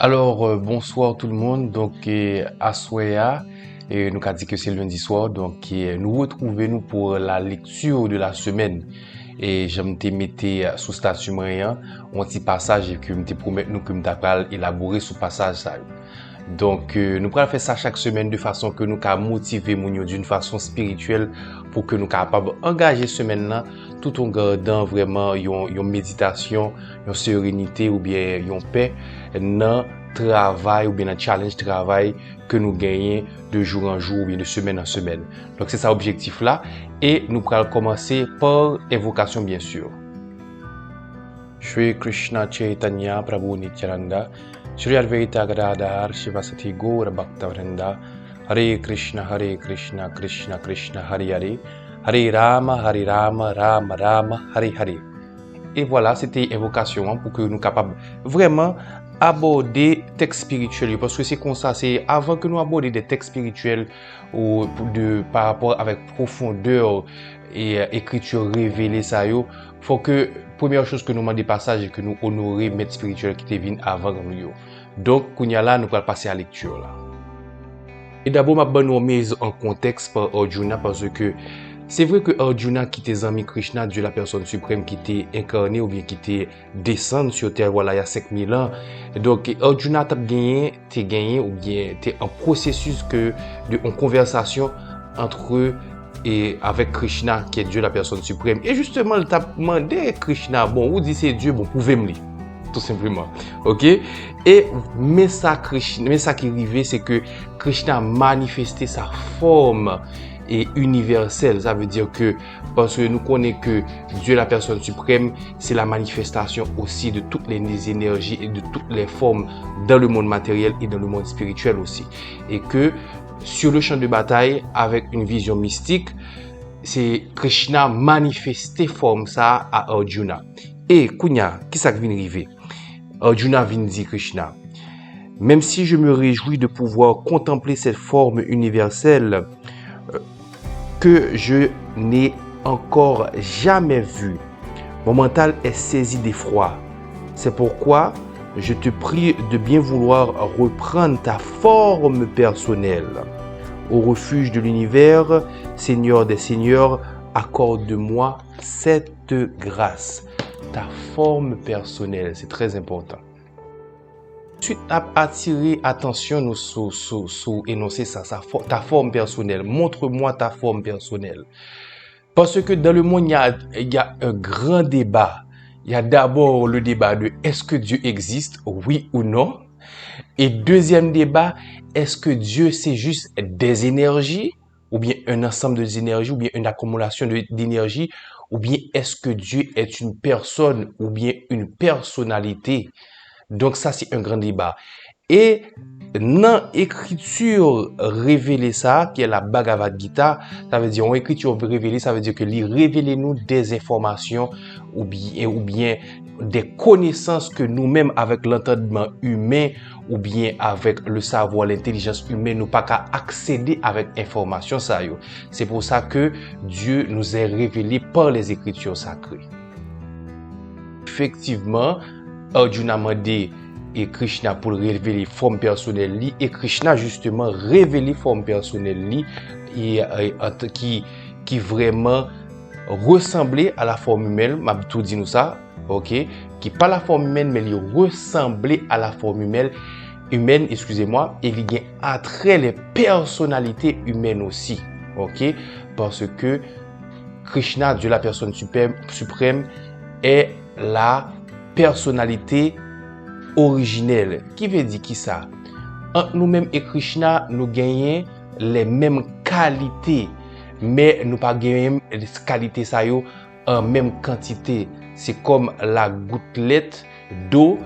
Bonsoir tout le monde. Aswaya, nous avons dit que c'est lundi soir. Nous retrouvons pour la lecture de la semaine. Et j'aime te mettre sous statut moyen un petit passage et que me promettre nous que nous allons élaborer ce passage ça. Nous allons faire ça chaque semaine de façon que nous allons motiver moun d'une façon spirituelle pour que nous capables engager semaine là tout en gardant vraiment une méditation, une sérénité ou bien une paix dans travail ou bien dans challenge travail que nous gagnons de jour en jour ou bien de semaine en semaine. Donc c'est ça l'objectif là et nous allons commencer par invocation bien sûr. Shri Krishna Chaitanya Prabhu Nityananda Shri Advaita Gadadhar Shivasati Gaura Bhaktavrinda Hare Krishna Krishna Krishna Hare Hare Hare Rama Rama Rama Hare Hare. Et voilà, c'était invocation pour que nous capables vraiment aborder texte spirituel parce que c'est comme ça, c'est avant que nous abordions des textes spirituels ou par rapport avec profondeur et écriture révélée ça yo, faut que première chose que nous demandons passage et que nous honorer maître spirituel qui te vient avant nous yo. Donc kounya là nous allons passer à la lecture là. Et d'abord m'a bonne mise en contexte par Arjuna parce que c'est vrai que Arjuna qui était ami Krishna, Dieu la personne suprême qui était incarné ou bien qui était descendu sur terre voilà il y a 5000 ans. Donc Arjuna t'a gagné ou bien t'es en processus de conversation entre eux et avec Krishna qui est Dieu la personne suprême. Et justement, il t'a demandé Krishna, bon, ou dit c'est Dieu, bon, pouvez-me lire. Tout simplement. OK? Et, mais ça qui est arrivé, c'est que Krishna a manifesté sa forme et universelle. Ça veut dire que, parce que nous connaissons que Dieu la personne suprême, c'est la manifestation aussi de toutes les énergies et de toutes les formes dans le monde matériel et dans le monde spirituel aussi. Et que, sur le champ de bataille, avec une vision mystique, c'est Krishna manifesté forme ça à Arjuna. Et Kunya, qui ça vient arriver? Arjuna vient dire Krishna, même si je me réjouis de pouvoir contempler cette forme universelle que je n'ai encore jamais vue, mon mental est saisi d'effroi. C'est pourquoi je te prie de bien vouloir reprendre ta forme personnelle. Au refuge de l'univers, Seigneur des Seigneurs, accorde-moi cette grâce. Ta forme personnelle, c'est très important. Ensuite, attirer attention nous sur énoncer ça, ta forme personnelle. Montre-moi ta forme personnelle. Parce que dans le monde, il y a un grand débat. Il y a d'abord le débat de est-ce que Dieu existe, oui ou non? Et deuxième débat, est-ce que Dieu c'est juste des énergies, ou bien un ensemble d'énergies, ou bien une accumulation d'énergie, ou bien est-ce que Dieu est une personne, ou bien une personnalité? Donc ça c'est un grand débat. Et dans l'écriture révélée ça, qui est la Bhagavad Gita, ça veut dire, en écriture révélée, ça veut dire que lui révèle nous des informations ou bien des connaissances que nous-mêmes avec l'entendement humain ou bien avec le savoir, l'intelligence humaine, nous pas qu'à accéder avec information ça yo. C'est pour ça que Dieu nous est révélé par les écritures sacrées. Effectivement, Arjuna m'a dit et Krishna pour révéler forme personnelle li et Krishna justement révéler forme personnelle li qui vraiment ressemblait à la forme humaine, m'a tout dit nous ça, OK, qui pas la forme humaine mais il ressemblait à la forme humaine, excusez-moi, et il y a attrait les personnalités humaines aussi, OK, parce que Krishna, Dieu la personne suprême est la personnalité originelle. Qui veut dire qui ça? Entre nous-mêmes et Krishna, nous gagnons les mêmes qualités, mais nous pas gagnons les qualités ça yo en même quantité. C'est comme la gouttelette d'eau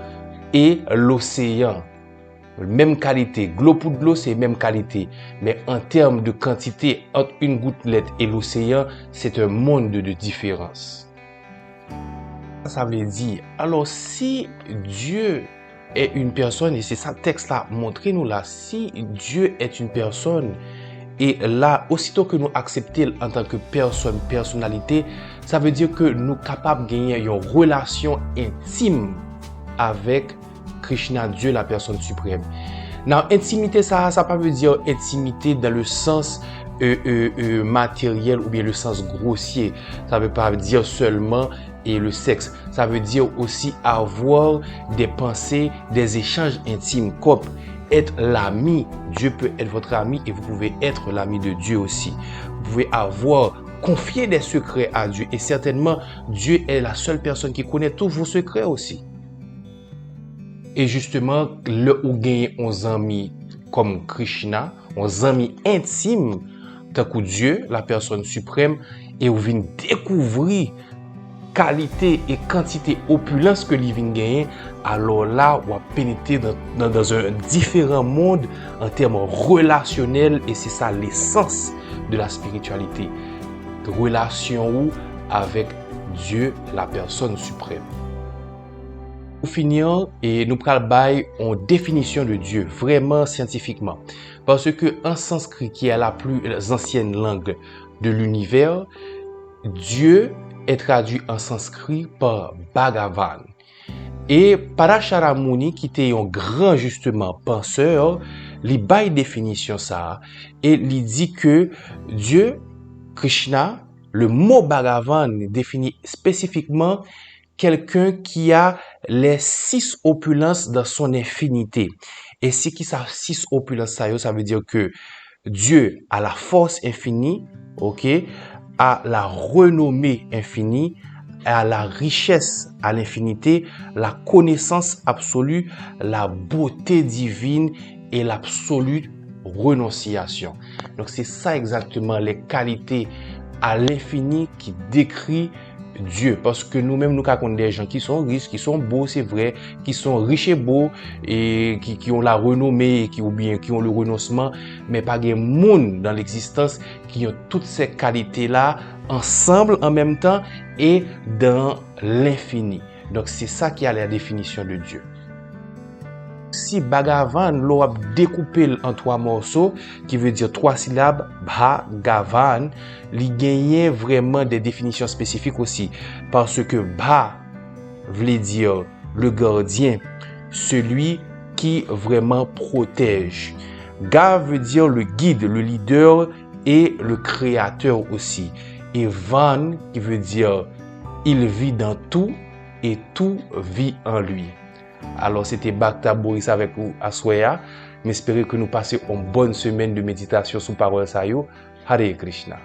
et l'océan. Même qualité. L'eau pour de l'eau, c'est même qualité. Mais en termes de quantité, entre une gouttelette et l'océan, c'est un monde de différence. Ça veut dire, alors si Dieu est une personne, et c'est ça le texte là, montrez-nous là, si Dieu est une personne, et là, aussitôt que nous acceptons en tant que personne, personnalité, ça veut dire que nous sommes capables de gagner une relation intime avec Krishna, Dieu, la personne suprême. Dans intimité, ça pas veut dire intimité dans le sens matériel ou bien le sens grossier. Ça veut pas dire seulement le sexe. Ça veut dire aussi avoir des pensées, des échanges intimes, comme être l'ami. Dieu peut être votre ami et vous pouvez être l'ami de Dieu aussi. Vous pouvez confier des secrets à Dieu et certainement Dieu est la seule personne qui connaît tous vos secrets aussi. Et justement, le ou gagne un ami comme Krishna, un ami intime, tant que Dieu, la personne suprême, et vous venez découvrir qualité et quantité opulence que vous venez gagner, alors là, vous pénétrer dans un différent monde en termes relationnels, et c'est ça l'essence de la spiritualité. Relation avec Dieu, la personne suprême. Pour finir, nous prenons une définition de Dieu, vraiment scientifiquement. Parce que en sanskrit, qui est la plus ancienne langue de l'univers, Dieu est traduit en sanskrit par Bhagavan. Et Parasharamuni, qui était un grand justement penseur, il baille définition ça et il dit que Dieu, Krishna, le mot Bhagavan définit spécifiquement quelqu'un qui a les 6 opulences dans son infinité. Et c'est qui ça 6 opulences ça veut dire que Dieu a la force infinie, a la renommée infinie, a la richesse à l'infinité, la connaissance absolue, la beauté divine et l'absolue renonciation. Donc c'est ça exactement les qualités à l'infini qui décrit Dieu, parce que nous-mêmes nous connaissons des gens qui sont riches, qui sont beaux, c'est vrai, qui sont riches et beaux et qui ont la renommée, qui ont le renoncement, mais pas de monde dans l'existence qui ont toutes ces qualités-là ensemble en même temps et dans l'infini. Donc c'est ça qui est la définition de Dieu. Si Bhagavan l'a découpé en 3 morceaux, qui veut dire 3 syllabes, Bhagavan, il gagne vraiment des définitions spécifiques aussi. Parce que Bha veut dire le gardien, celui qui vraiment protège. Ga veut dire le guide, le leader et le créateur aussi. Et Van qui veut dire il vit dans tout et tout vit en lui. Alors, c'était Bhakta Boris avec vous à Soya. J'espère que nous passions une bonne semaine de méditation sous parole Sayo. Hare Krishna.